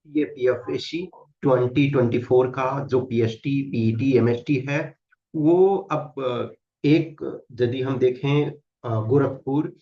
ये पीएफएससी 2024 का जो पीएचटी पीईटी एमएचटी है वो अब एक यदि हम देखें गोरखपुर,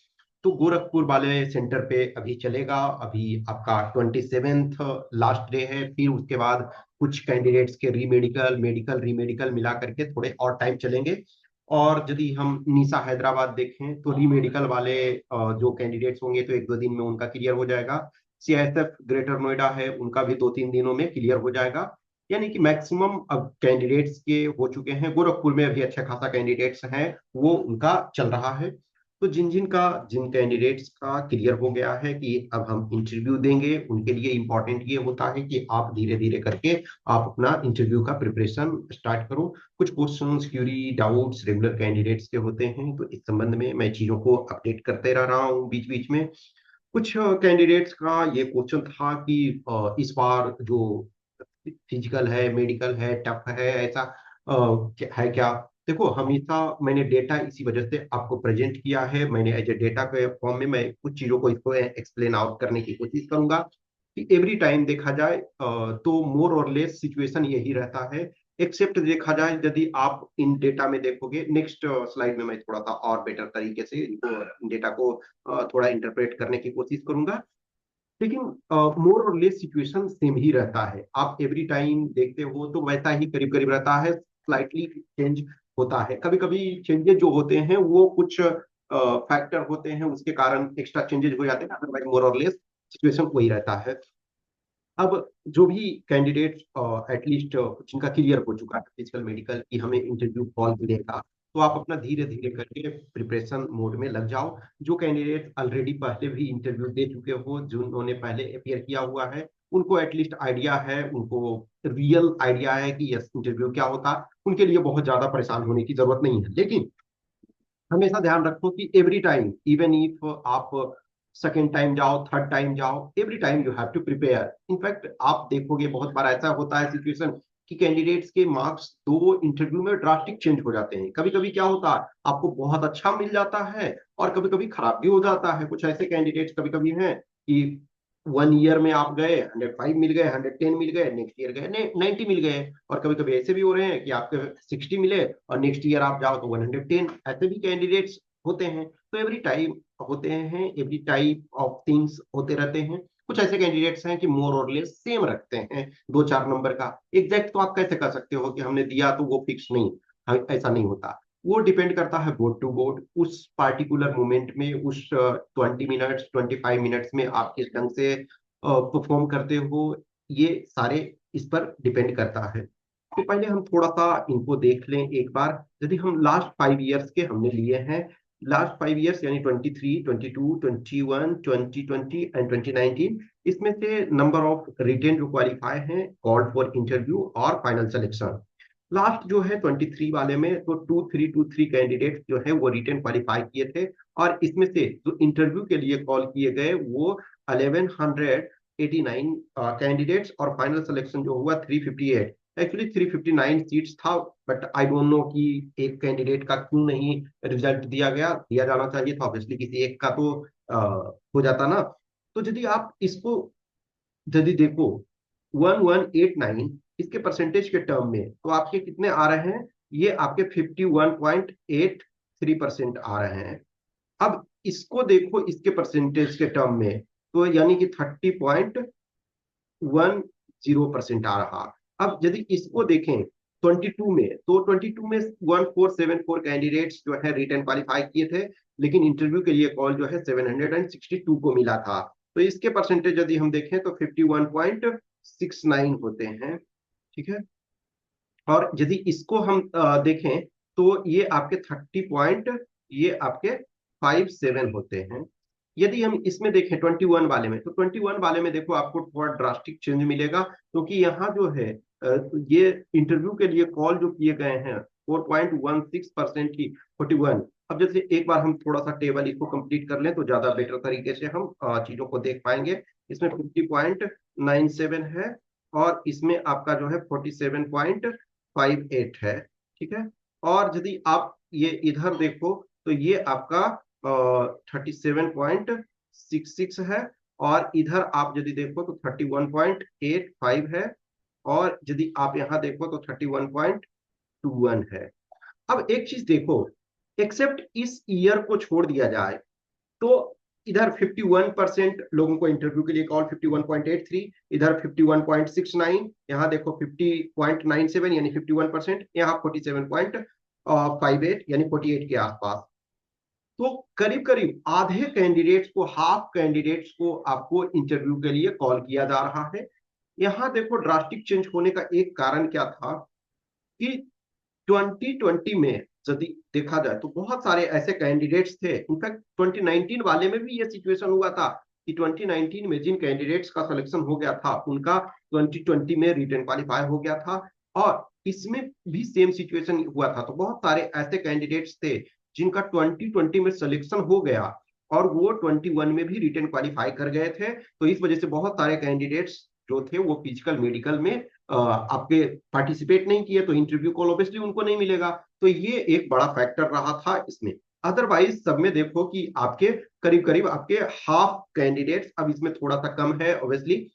तो गोरखपुर वाले सेंटर पे अभी चलेगा। अभी आपका 27th लास्ट डे है। फिर उसके बाद कुछ कैंडिडेट्स के रीमेडिकल मेडिकल रीमेडिकल मिला करके थोड़े और टाइम चलेंगे। और यदि हम निशा हैदराबाद देखें तो रीमेडिकल वाले जो कैंडिडेट्स होंगे तो एक दो दिन में उनका क्लियर हो जाएगा। सीआईएसएफ ग्रेटर नोएडा है, उनका भी दो तीन दिनों में क्लियर हो जाएगा। यानी कि मैक्सिमम अब कैंडिडेट्स के हो चुके हैं। गोरखपुर में अभी अच्छा खासा कैंडिडेट्स हैं, वो उनका चल रहा है। तो जिन कैंडिडेट्स का क्लियर हो गया है कि अब हम इंटरव्यू देंगे, उनके लिए इम्पोर्टेंट ये होता है कि आप धीरे धीरे करके आप अपना इंटरव्यू का प्रिपरेशन स्टार्ट करो। कुछ questions query doubts regular candidates के होते हैं, तो इस संबंध में मैं चीजों को अपडेट करते रह रहा हूँ बीच बीच में। कुछ कैंडिडेट्स का ये क्वेश्चन था कि इस बार जो फिजिकल है मेडिकल है टफ है ऐसा है क्या। देखो, हमेशा मैंने डेटा इसी वजह से आपको प्रेजेंट किया है। मैंने एज ए डेटा के फॉर्म में मैं कुछ चीजों को इसको एक्सप्लेन आउट करने की कोशिश करूंगा कि एवरी टाइम देखा जाए तो मोर और लेस सिचुएशन यही रहता है। एक्सेप्ट देखा जाए यदि आप इन डेटा में देखोगे, नेक्स्ट स्लाइड में मैं थोड़ा सा और बेटर तरीके से डेटा को थोड़ा इंटरप्रेट करने की कोशिश करूंगा। लेकिन मोर और लेस सिचुएशन सेम ही रहता है। आप एवरी टाइम देखते हो तो वैसा ही करीब करीब रहता है। स्लाइटली चेंज होता है, कभी कभी चेंजेस जो होते हैं वो कुछ फैक्टर होते हैं, उसके कारण एक्स्ट्रा चेंजेस हो जाते हैं। अदरवाइज मोर और लेस सिचुएशन वही रहता है। अब जो भी कैंडिडेट एटलीस्ट जिनका क्लियर हो चुका है फिजिकल मेडिकल की हमें इंटरव्यू कॉल मिलेगा, तो आप अपना धीरे धीरे करके प्रिपरेशन मोड में लग जाओ। जो कैंडिडेट ऑलरेडी पहले भी इंटरव्यू दे चुके हो, जिन्होंने पहले अपियर किया हुआ है, उनको एटलीस्ट आइडिया है, उनको रियल आइडिया है कि यस इंटरव्यू क्या होता है। उनके लिए बहुत ज्यादा परेशान होने की जरूरत नहीं है। लेकिन हमेशा ध्यान रखो कि एवरी टाइम इवन इफ आप सेकेंड टाइम जाओ थर्ड टाइम जाओ, every time you have to prepare. In fact आप देखोगे बहुत बार ऐसा होता है सिचुएशन कि कैंडिडेट्स के मार्क्स दो इंटरव्यू में ड्रास्टिक चेंज हो जाते हैं। कभी कभी क्या होता है, आपको बहुत अच्छा मिल जाता है और कभी कभी खराब भी हो जाता है। कुछ ऐसे कैंडिडेट्स कभी कभी हैं कि 1 ईयर में आप गए 105 मिल गए, 110 मिल गए, नेक्स्ट ईयर गए 90 मिल गए। और कभी कभी ऐसे भी हो रहे हैं कि आपके 60 मिले और नेक्स्ट ईयर आप जाओ तो 110। ऐसे भी कैंडिडेट्स होते हैं। तो एवरी टाइम होते हैं, एवरी टाइप ऑफ थिंग्स होते रहते हैं। कुछ ऐसे कैंडिडेट्स हैं कि मोर और लेस सेम रखते हैं, दो चार नंबर का। एग्जैक्ट तो आप कैसे कर सकते हो कि हमने दिया तो वो फिक्स नहीं। ऐसा नहीं होता। वो डिपेंड करता है बोर्ड टू बोर्ड, उस पार्टिकुलर मोमेंट में, उस 20 मिनट्स 25 मिनट्स में आप किस ढंग से परफॉर्म करते हो। ये सारे इस पर डिपेंड करता है। तो पहले हम थोड़ा सा इनको देख लें एक बार। यदि हम लास्ट 5 ईयर्स के हमने लिए हैं, लास्ट 5 ईयर्स यानी 23 22 21 2020 एंड 2019, इसमें से नंबर ऑफ रिटेन जो क्वालिफाई हैं कॉल्ड फॉर इंटरव्यू और फाइनल सिलेक्शन। लास्ट जो है 23 वाले में तो 2323 कैंडिडेट जो है वो रिटेन क्वालिफाई किए थे। और इसमें से जो इंटरव्यू के लिए कॉल किए गए वो 1189 कैंडिडेट्स, और फाइनल सिलेक्शन जो हुआ 358। एक्चुअली 359 सीट्स था, बट आई डोंट नो कि एक कैंडिडेट का क्यों नहीं रिजल्ट दिया गया। दिया जाना चाहिए था, ऑब्वियसली किसी एक का तो हो जाता ना। तो यदि आप इसको यदि देखो 1189 इसके परसेंटेज के टर्म में तो आपके कितने आ रहे हैं, ये आपके 51.83% आ रहे हैं। अब इसको देखो इसके परसेंटेज के टर्म में, तो यानी कि 30.10% आ रहा। अब यदि इसको देखें 22 में, तो 22 में 1474 कैंडिडेट्स जो है रिटर्न क्वालिफाई किए थे, लेकिन इंटरव्यू के लिए कॉल जो है 762 को मिला था। तो इसके परसेंटेज यदि हम देखें तो 51.69 होते हैं। ठीक है। और यदि इसको हम देखें तो ये आपके 30 पॉइंट, ये आपके 57 होते हैं। यदि हम इसमें देखें 21 वाले में, तो 21 वाले में देखो आपको थोड़ा ड्रास्टिक चेंज मिलेगा, क्योंकि यहाँ जो है ये इंटरव्यू के लिए कॉल जो किए गए हैं 4.16% की 41। अब जैसे एक बार हम थोड़ा सा टेबल इसको कंप्लीट कर लें तो ज्यादा बेटर तरीके से हम चीजों को देख पाएंगे। इसमें 50.97 है और इसमें आपका जो है 47.58 है। ठीक है। और यदि आप ये इधर देखो तो ये आपका 37.66 है। और इधर आप यदि देखो तो 31.85 है, और यदि आप यहाँ देखो तो 31.21 है। अब एक चीज देखो, एक्सेप्ट इस ईयर को छोड़ दिया जाए तो इधर 51% लोगों को इंटरव्यू के लिए कॉल, 51.83, इधर 51.69, यहाँ देखो 50.97 यानी 51%, यहाँ 47.58 यानी 48 के आसपास। तो करीब करीब आधे कैंडिडेट्स को, हाफ कैंडिडेट्स को आपको इंटरव्यू के लिए कॉल किया जा रहा है। यहाँ देखो ड्रास्टिक चेंज होने का एक कारण क्या था कि 2020 में यदि देखा जाए तो बहुत सारे ऐसे कैंडिडेट्स थे, इनफैक्ट 2019 वाले में भी ये सिचुएशन हुआ था कि 2019 में जिन कैंडिडेट्स का सिलेक्शन हो गया था उनका 2020 में रिटन क्वालिफाई हो गया था, और इसमें भी सेम सिचुएशन हुआ था। तो बहुत सारे ऐसे कैंडिडेट्स थे जिनका 2020 में सिलेक्शन हो गया और वो 21 में भी रिटन क्वालिफाई कर गए थे। तो इस वजह से बहुत सारे कैंडिडेट्स जो थे वो फिजिकल मेडिकल में आपके पार्टिसिपेट नहीं किए, तो इंटरव्यू कॉल ऑब्वियसली उनको नहीं मिलेगा। तो ये एक बड़ा फैक्टर रहा था इसमें। अदरवाइज सब में देखो कि आपके करीब करीब आपके हाफ कैंडिडेट्स, अब इसमें थोड़ा सा कम है ऑब्वियसली।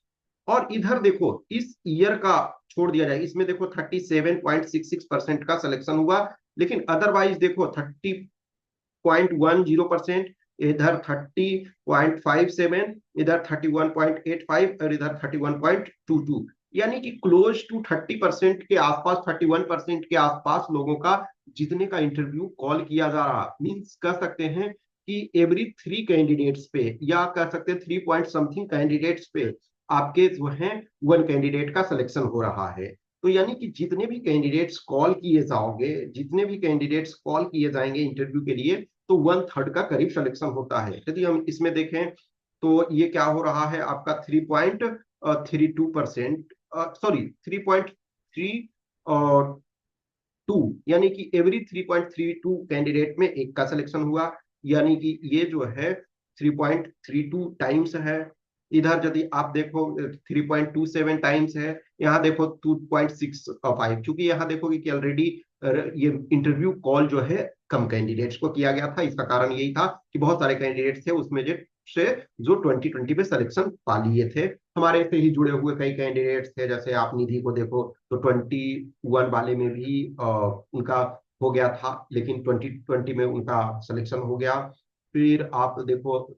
और इधर देखो इस ईयर का छोड़ दिया जाए, इसमें देखो 37.66% का सिलेक्शन हुआ, लेकिन अदरवाइज देखो 30.10%, इधर 30.57, इधर 31.85 और इधर 31.22, यानी कि क्लोज टू 30% के आसपास, 31% के आसपास लोगों का जितने का इंटरव्यू कॉल किया जा रहा, मीन्स कह सकते हैं कि एवरी 3 कैंडिडेट्स पे, या कह सकते हैं 3 पॉइंट समथिंग कैंडिडेट्स पे आपके जो है 1 कैंडिडेट का सिलेक्शन हो रहा है। तो यानी कि जितने भी कैंडिडेट्स कॉल किए जाओगे, जितने भी कैंडिडेट्स कॉल किए जाएंगे इंटरव्यू के लिए, तो 1/3 का करीब सिलेक्शन होता है। यदि हम इसमें देखें तो ये क्या हो रहा है आपका 3.32%, सॉरी 3.32, यानी कि एवरी 3.32 कैंडिडेट में एक का सिलेक्शन हुआ, यानी कि ये जो है 3.32 टाइम्स है। इधर यदि आप देखो 3.27 टाइम्स है, यहाँ देखो 2.65, क्योंकि यहाँ देखोगे कि ऑलरेडी ये इंटरव्यू कॉल जो है कम कैंडिडेट्स को किया गया था। इसका कारण यही था कि बहुत सारे कैंडिडेट्स थे उसमें से जो 2020 में सिलेक्शन पा लिए थे। हमारे से ही जुड़े हुए कई कैंडिडेट्स थे, जैसे आप निधि को देखो तो 21 वाले में भी उनका हो गया था, लेकिन 2020 में उनका सिलेक्शन हो गया। फिर आप देखो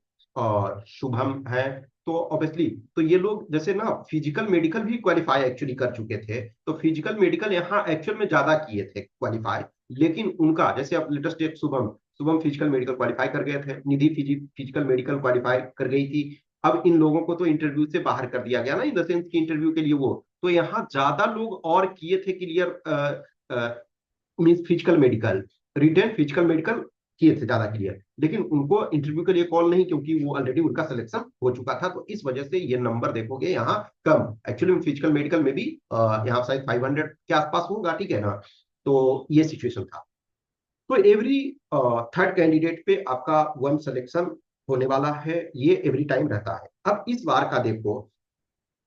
शुभम है, तो ऑब्वियसली तो ये लोग जैसे ना फिजिकल मेडिकल भी क्वालिफाई एक्चुअली कर चुके थे, तो फिजिकल मेडिकल यहाँ एक्चुअल में ज्यादा किए थे क्वालिफाई, लेकिन उनका जैसे अब लेटेस्ट एक Shubham Shubham physical medical qualify कर गए थे, निधि फिजिकल मेडिकल क्वालिफाई कर गई थी। अब इन लोगों को तो इंटरव्यू से बाहर कर दिया गया ना, इन द सेंस की इंटरव्यू के लिए वो, तो यहाँ ज्यादा लोग और किए थे clear, means physical medical, written physical medical किए थे ज्यादा क्लियर, लेकिन उनको इंटरव्यू के लिए कॉल नहीं, क्योंकि वो ऑलरेडी उनका सिलेक्शन हो चुका था। तो इस वजह से ये नंबर देखोगे यहाँ कम, एक्चुअली फिजिकल मेडिकल में भी यहाँ शायद 500 के आसपास होगा, ठीक है ना। तो ये सिचुएशन था। तो एवरी 3rd कैंडिडेट पे आपका 1 सिलेक्शन होने वाला है, ये एवरी टाइम रहता है। अब इस बार का देखो,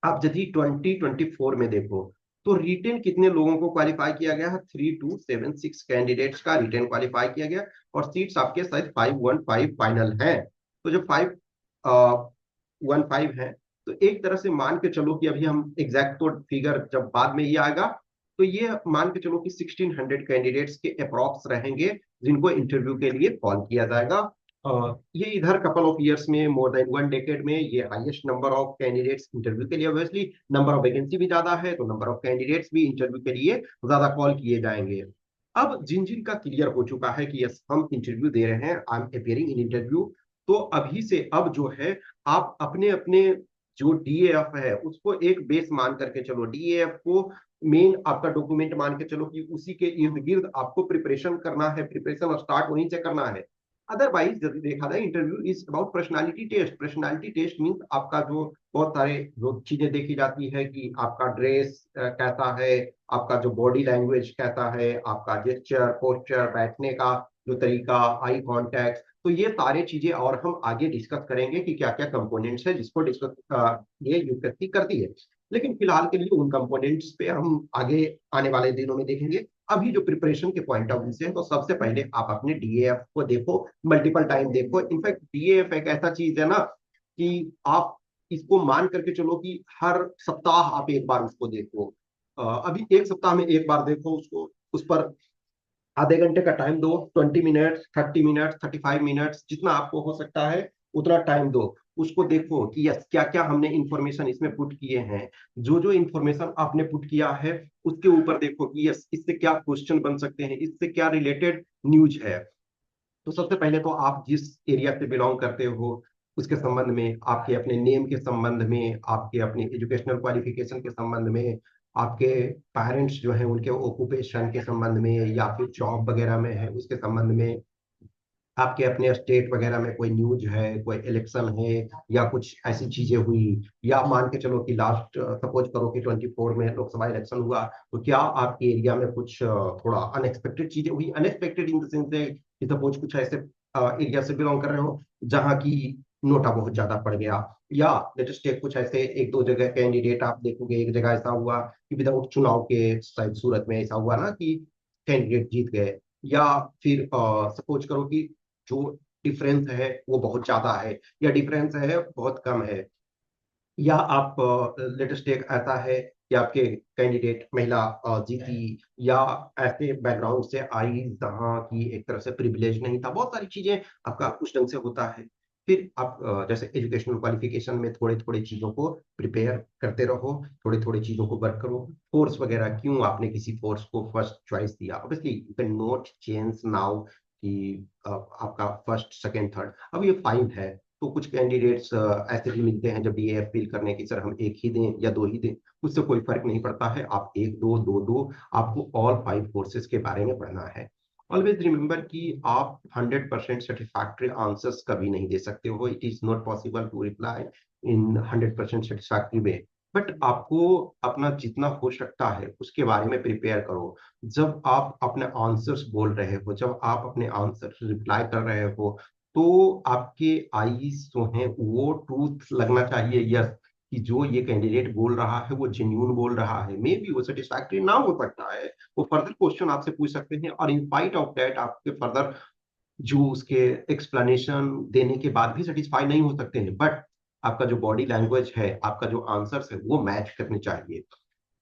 आप यदि 2024 में देखो तो रिटेन कितने लोगों को क्वालिफाई किया गया है, 3276 कैंडिडेट्स का रिटेन क्वालिफाई किया गया, और सीट्स आपके शायद 515 फाइनल है। तो जो 515 है, तो एक तरह से मान के चलो कि अभी हम एग्जैक्ट तो फिगर जब बाद में ही आएगा, तो ये मान के चलो कि 1600 कैंडिडेट्स के अप्रॉक्स रहेंगे जिनको इंटरव्यू के लिए कॉल किया जाएगा। ये इधर कपल ऑफ इयर्स में, मोर देन 1 डेकेड में, ये highest number of candidates interview के लिए, ऑब्वियसली नंबर ऑफ वैकेंसी भी ज्यादा है तो नंबर ऑफ कैंडिडेट्स भी इंटरव्यू के लिए ज्यादा कॉल किए जाएंगे। अब जिन जिन का क्लियर हो चुका है कि यस हम इंटरव्यू दे रहे हैं, I am appearing in interview, तो अभी से अब जो है आप अपने अपने जो डीएएफ है उसको एक बेस मान करके चलो, डीएएफ को मेन आपका डॉक्यूमेंट मान के चलो कि उसी के इर्द गिर्द आपको प्रिपरेशन करना है, प्रिपरेशन स्टार्ट वहीं से करना है। अदरवाइज यदि देखा जाए interview is about personality test. Personality test means आपका जो बहुत सारे जो चीजें देखी जाती है कि आपका ड्रेस कैसा है, आपका जो बॉडी लैंग्वेज कैसा है, आपका जेस्चर पोस्चर, बैठने का जो तरीका, आई कांटेक्ट, तो ये सारी चीजें और हम आगे डिस्कस करेंगे कि क्या क्या कंपोनेंट्स है जिसको डिस्कस ये यूपीएससी करती है। लेकिन फिलहाल के लिए उन कंपोनेंट्स पे हम आगे आने वाले दिनों में देखेंगे। अभी जो प्रिपरेशन के पॉइंट ऑफ व्यू से है, तो सबसे पहले आप अपने डीएएफ को देखो, मल्टीपल टाइम देखो। इनफैक्ट डीएएफ एक ऐसा चीज है ना कि आप इसको मान करके चलो कि हर सप्ताह आप एक बार उसको देखो। अभी एक सप्ताह में एक बार देखो उसको, उस पर आधे घंटे का टाइम दो, 20 मिनट्स, 30 मिनट्स, 35 मिनट्स, जितना आपको हो सकता है उतना टाइम दो। उसको देखो कि यस क्या क्या हमने इंफॉर्मेशन इसमें पुट किए हैं। जो जो इंफॉर्मेशन आपने पुट किया है उसके ऊपर देखो कि यस इससे क्या क्वेश्चन बन सकते हैं, इससे क्या रिलेटेड न्यूज है। तो सबसे पहले तो आप जिस एरिया से बिलोंग करते हो उसके संबंध में, आपके अपने नेम के संबंध में, आपके अपने एजुकेशनल क्वालिफिकेशन के संबंध में, आपके पेरेंट्स जो हैं उनके ओक्यूपेशन के संबंध में, या फिर जॉब वगैरह में है उसके संबंध में, आपके अपने स्टेट वगैरह में कोई न्यूज है, कोई इलेक्शन है, या कुछ ऐसी चीजें हुई, या मान के चलो कि लास्ट सपोज करो कि 24 में लोकसभा इलेक्शन हुआ, तो क्या आपके एरिया में कुछ थोड़ा अनएक्सपेक्टेड चीजें हुई। अनएक्सपेक्टेड इन द सेंस है कि सपोज कुछ ऐसे एरिया से बिलोंग कर रहे हो जहाँ की नोटा बहुत ज्यादा पड़ गया, या लेटेस्ट टेक कुछ ऐसे एक दो जगह कैंडिडेट आप देखोगे, एक जगह ऐसा हुआ कि विदाउट चुनाव के शायद सूरत में ऐसा हुआ ना कि कैंडिडेट जीत गए, या फिर सपोज करो कि जो डिफरेंस है वो बहुत ज्यादा है, या डिफरेंस है बहुत कम है, या आप लेटेस्ट एक ऐसा है कि आपके कैंडिडेट महिला जीती, या ऐसे बैकग्राउंड से आई जहाँ की एक तरह से प्रिविलेज नहीं था। बहुत सारी चीजें आपका उस ढंग से होता है। फिर आप जैसे एजुकेशनल क्वालिफिकेशन में थोड़े थोड़े चीजों को प्रिपेयर करते रहो, थोड़े थोड़े चीजों को वर्क करो। फोर्स वगैरह, क्यों आपने किसी फोर्स को फर्स्ट चॉइस दिया, obviously you can not change now कि आपका फर्स्ट सेकंड थर्ड, अब ये फाइन है। तो कुछ कैंडिडेट्स ऐसे भी मिलते हैं जब ये अपील करने की सर हम एक ही दें या दो ही दें, उससे कोई फर्क नहीं पड़ता है, आप एक दो दो दो, आपको ऑल 5 कोर्सेज के बारे में पढ़ना है। ऑलवेज रिमेंबर कि आप 100% सेटिस्फैक्ट्री आंसर्स कभी नहीं दे सकते हो। It is not possible to reply in 100% satisfactory way, but आपको अपना जितना हो सकता है उसके बारे में प्रिपेयर करो। जब आप अपने आंसर्स बोल रहे हो, जब आप अपने आंसर रिप्लाई कर रहे हो, तो आपके आईज जो हैं वो ट्रूथ लगना चाहिए, यस कि जो ये कैंडिडेट बोल रहा है वो जेन्यून बोल रहा है। मे बी वो सेटिस्फैक्ट्री ना हो सकता है, वो फर्दर क्वेश्चन आपसे पूछ सकते हैं, और इन स्पाइट ऑफ दैट आपके फर्दर जो उसके एक्सप्लेनेशन देने के बाद भी सेटिस्फाई नहीं हो सकते हैं, बट आपका जो बॉडी लैंग्वेज है, आपका जो आंसर्स है वो मैच करने चाहिए।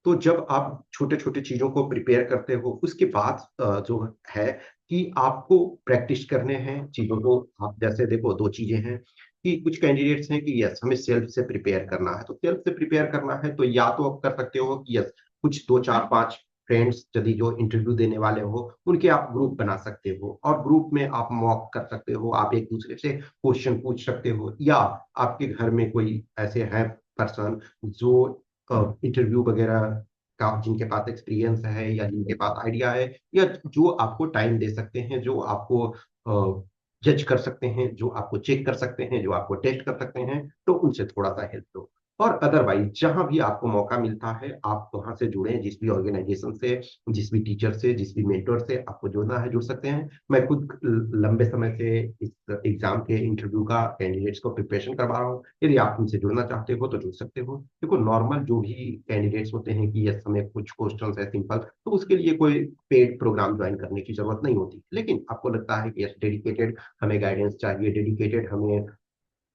तो जब आप छोटे छोटे चीजों को प्रिपेयर करते हो उसके बाद जो है कि आपको प्रैक्टिस करने हैं चीजों को। आप जैसे देखो दो चीजें हैं कि कुछ कैंडिडेट्स हैं कि यस हमें सेल्फ से प्रिपेयर करना है, तो सेल्फ से प्रिपेयर करना है तो या तो आप कर सकते हो कि यस कुछ दो चार पांच फ्रेंड्स यदि जो इंटरव्यू देने वाले हो उनके आप ग्रुप बना सकते हो, और ग्रुप में आप मॉक कर सकते हो, आप एक दूसरे से क्वेश्चन पूछ सकते हो, या आपके घर में कोई ऐसे हैं पर्सन जो इंटरव्यू वगैरह का जिनके पास एक्सपीरियंस है, या जिनके पास आइडिया है, या जो आपको टाइम दे सकते हैं, जो आपको जज कर सकते हैं, जो आपको चेक कर सकते हैं, जो आपको टेस्ट कर सकते हैं, तो उनसे थोड़ा सा हेल्प लो। और अदरवाइज जहां भी आपको मौका मिलता है आप वहां से जुड़े, जिस भी ऑर्गेनाइजेशन से, जिस भी टीचर से, जिस भी मेंटर से आपको जुड़ना है जुड़ सकते हैं। मैं खुद लंबे समय से इस एग्जाम के इंटरव्यू का कैंडिडेट्स को प्रिपरेशन करवा रहा हूँ। यदि आप उनसे जुड़ना चाहते हो तो जुड़ सकते हो। देखो नॉर्मल जो भी कैंडिडेट्स होते हैं कि यस हमें कुछ क्वेश्चन है सिंपल, तो उसके लिए कोई पेड प्रोग्राम ज्वाइन करने की जरूरत नहीं होती, लेकिन आपको लगता है कि यस डेडिकेटेड हमें गाइडेंस चाहिए, डेडिकेटेड हमें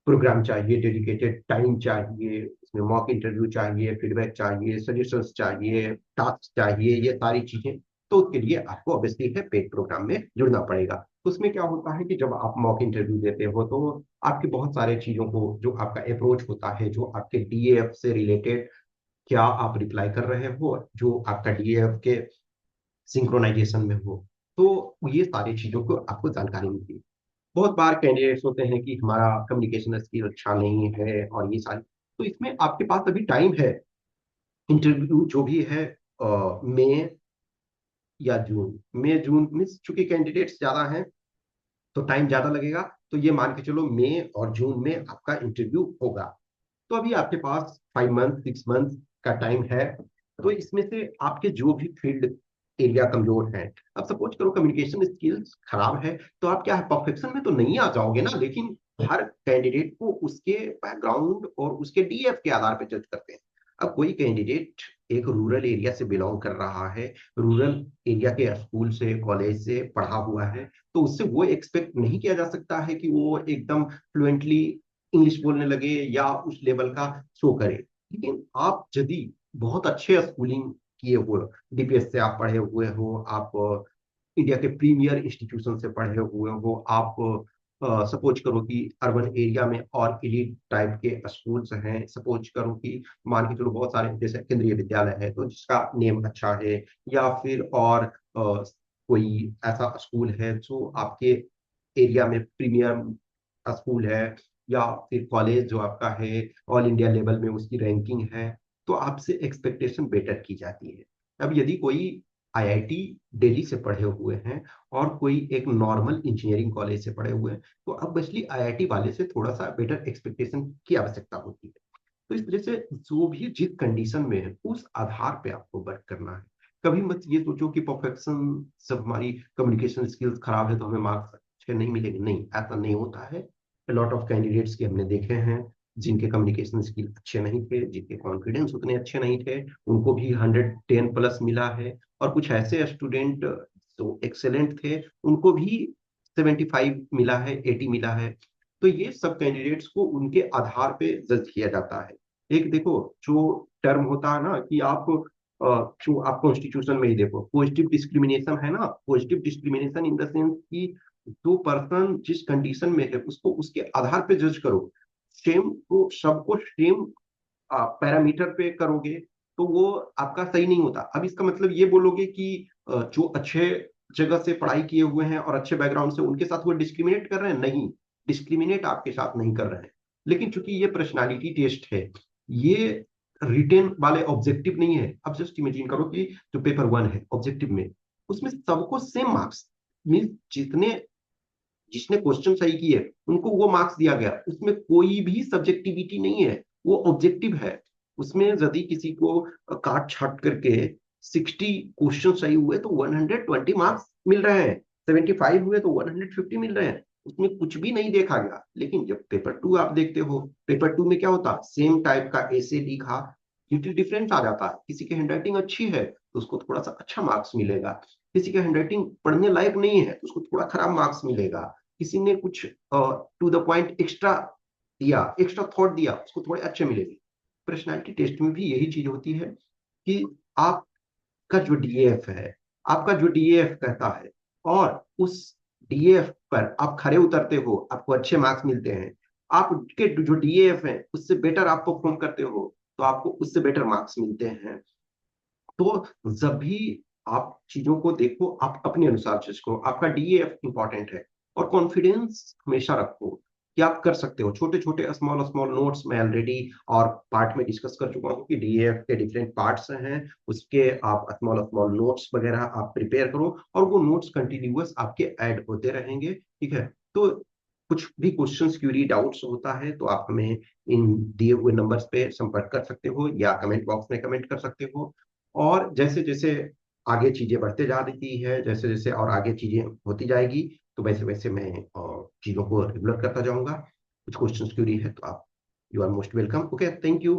प्रोग्राम चाहिए, डेडिकेटेड टाइम चाहिए, उसमें मॉक इंटरव्यू चाहिए, फीडबैक चाहिए, सजेशंस चाहिए, टास्क चाहिए, ये सारी चीजें, तो उसके लिए आपको ऑब्वियसली है पेड प्रोग्राम में जुड़ना पड़ेगा। तो उसमें क्या होता है कि जब आप मॉक इंटरव्यू देते हो तो आपके बहुत सारे चीजों को, जो आपका अप्रोच होता है, जो आपके डीएएफ से रिलेटेड क्या आप रिप्लाई कर रहे हो, जो आपका डीएएफ के सिंक्रोनाइजेशन में हो, तो ये सारी चीजों को आपको जानकारी मिलती है। बहुत बार कैंडिडेट्स होते हैं कि हमारा कम्युनिकेशन स्किल अच्छा नहीं है और ये सारी, तो इसमें आपके पास अभी टाइम है। इंटरव्यू जो भी है मई या जून, मई जून में चूंकि कैंडिडेट्स ज्यादा हैं तो टाइम ज्यादा लगेगा, तो ये मान के चलो मई और जून में आपका इंटरव्यू होगा। तो अभी आपके पास 5 मंथ 6 मंथ का टाइम है। तो इसमें से आपके जो भी फील्ड एरिया कमजोर है, अब सपोज करो कम्युनिकेशन स्किल्स खराब है, तो आप क्या है परफेक्शन में तो नहीं आ जाओगे ना, लेकिन हर कैंडिडेट को उसके बैकग्राउंड और उसके डीएफ के आधार पर जज करते हैं। अब कोई कैंडिडेट एक रूरल एरिया से बिलोंग कर रहा है, रूरल एरिया के स्कूल से कॉलेज से पढ़ा हुआ है, तो उससे वो एक्सपेक्ट नहीं किया जा सकता है कि वो एकदम फ्लुएंटली इंग्लिश बोलने लगे या उस लेवल का शो करे। लेकिन आप यदि बहुत अच्छे स्कूलिंग किए हुए, डीपीएस से आप पढ़े हुए हो, आप इंडिया के प्रीमियर इंस्टीट्यूशन से पढ़े हुए हो, आप सपोज करो कि अर्बन एरिया में और एलिट टाइप के स्कूल्स हैं, सपोज करो कि मान के चलो बहुत सारे जैसे केंद्रीय विद्यालय है तो जिसका नेम अच्छा है, या फिर और कोई ऐसा स्कूल है जो आपके एरिया में प्रीमियर स्कूल है, या फिर कॉलेज जो आपका है ऑल इंडिया लेवल में उसकी रैंकिंग है, तो आपसे एक्सपेक्टेशन बेटर की जाती है। अब यदि कोई आईआईटी दिल्ली से पढ़े हुए हैं और कोई एक नॉर्मल इंजीनियरिंग कॉलेज से पढ़े हुए हैं, तो ऑब्वियसली आईआईटी वाले से थोड़ा सा बेटर एक्सपेक्टेशन की आवश्यकता होती है। तो इस वजह से जो भी जिस कंडीशन में है उस आधार पे आपको वर्क करना है। कभी मत ये सोचो कि परफेक्शन, सब हमारी कम्युनिकेशन स्किल्स खराब है तो हमें मार्क्स अच्छे नहीं मिलेंगे, नहीं, ऐसा नहीं होता है। लॉट ऑफ कैंडिडेट्स के हमने देखे हैं जिनके कम्युनिकेशन स्किल अच्छे नहीं थे, जिनके कॉन्फिडेंस उतने अच्छे नहीं थे, उनको भी 110 प्लस मिला है। और कुछ ऐसे स्टूडेंट जो एक्सेलेंट थे उनको भी 75 मिला है, 80 मिला है। तो ये सब कैंडिडेट्स को उनके आधार पे जज किया जाता है। एक देखो जो टर्म होता है ना कि आप जो आप कॉन्स्टिट्यूशन में ही देखो, पॉजिटिव डिस्क्रिमिनेशन है ना, positive discrimination in the sense कि जो पर्सन जिस कंडीशन में है उसको उसके आधार पे जज करो। सेम को सबको सेम पैरामीटर पे करोगे तो वो आपका सही नहीं होता। अब इसका मतलब ये बोलोगे कि जो अच्छे जगह से पढ़ाई किए हुए हैं और अच्छे बैकग्राउंड से उनके साथ वो डिस्क्रिमिनेट कर रहे हैं, नहीं, डिस्क्रिमिनेट आपके साथ नहीं कर रहे हैं। लेकिन चूंकि ये पर्सनालिटी टेस्ट है, ये रिटेन वाले ऑब्जेक्टिव नहीं है। अब जस्ट इमेजिन करो कि जो पेपर 1 है ऑब्जेक्टिव में, उसमें सबको सेम मार्क्स, मीन जितने जिसने क्वेश्चन सही किए उनको वो मार्क्स दिया गया, उसमें कोई भी सब्जेक्टिविटी नहीं है, वो ऑब्जेक्टिव है। उसमें यदि किसी को काट छाट करके 60 क्वेश्चन सही हुए तो 120 मार्क्स मिल रहे हैं, 75 हुए तो 150 मिल रहे हैं, उसमें कुछ भी नहीं देखा गया। लेकिन जब पेपर 2 आप देखते हो, पेपर 2 में क्या होता, सेम टाइप का ऐसे लिखा, लिटिल डिफरेंस आ जाता है। किसी की हैंडराइटिंग अच्छी है तो उसको थोड़ा सा अच्छा मार्क्स मिलेगा, किसी की हैंडराइटिंग पढ़ने लायक नहीं है तो उसको थोड़ा खराब मार्क्स मिलेगा, किसी ने कुछ टू द पॉइंट एक्स्ट्रा दिया, एक्स्ट्रा थॉट दिया, उसको थोड़े अच्छे मिलेंगे। पर्सनैलिटी टेस्ट में भी यही चीज होती है कि आपका जो डीएफ है, आपका जो डीएफ कहता है, और उस डीएफ पर आप खरे उतरते हो, आपको अच्छे मार्क्स मिलते हैं, आपके जो डीएफ है उससे बेटर आप परफॉर्म करते हो तो आपको उससे बेटर मार्क्स मिलते हैं। तो जब भी आप चीजों को देखो, आप अपने अनुसार चीज को, आपका डीएफ इंपॉर्टेंट है। और कॉन्फिडेंस हमेशा रखो कि आप कर सकते हो। छोटे छोटे स्मॉल स्मॉल नोट्स मैं ऑलरेडी और पार्ट में डिस्कस कर चुका हूँ कि डीएफ के डिफरेंट पार्ट्स हैं, उसके आप स्मॉल स्मॉल नोट्स वगैरह आप प्रिपेयर करो, और वो नोट्स कंटिन्यूअस आपके ऐड होते रहेंगे, ठीक है। तो कुछ भी क्वेश्चंस, क्यूरी, डाउट्स होता है तो आप हमें इन दिए हुए नंबर्स पे संपर्क कर सकते हो या कमेंट बॉक्स में कमेंट कर सकते हो। और जैसे जैसे आगे चीजें बढ़ते जा रही है, जैसे जैसे और आगे चीजें होती जाएगी, तो वैसे वैसे मैं चीजों को रेगुलर करता जाऊंगा। कुछ क्वेश्चन क्यूरी है तो आप, you are most welcome. Okay, thank you.